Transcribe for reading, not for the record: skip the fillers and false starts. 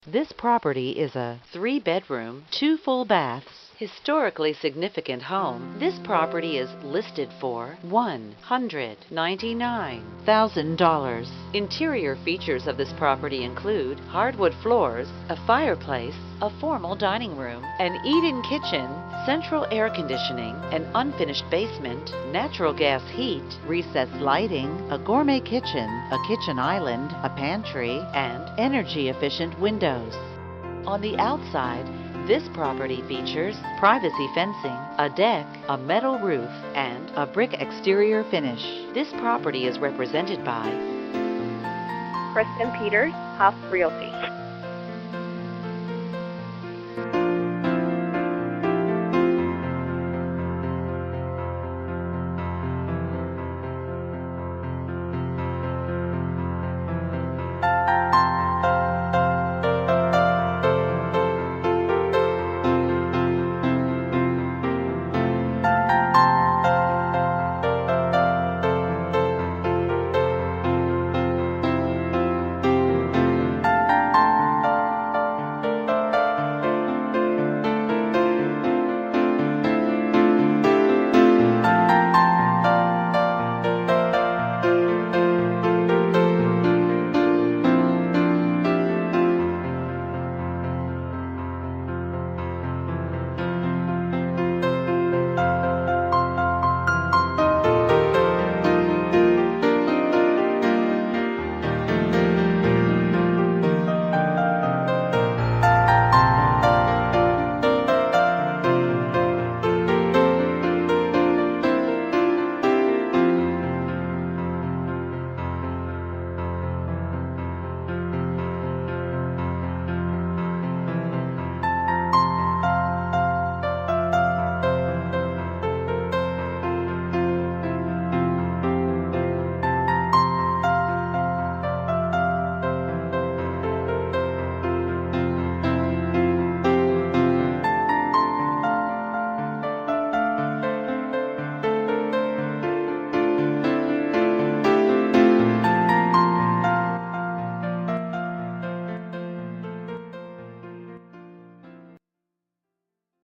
This property is a 3-bedroom, 2 full baths, historically significant home. This property is listed for $199,000. Interior features of this property include hardwood floors, a fireplace, a formal dining room, an eat-in kitchen, central air conditioning, an unfinished basement, natural gas heat, recessed lighting, a gourmet kitchen, a kitchen island, a pantry, and energy-efficient windows. On the outside, this property features privacy fencing, a deck, a metal roof, and a brick exterior finish. This property is represented by Kristen Peters, Huff Realty.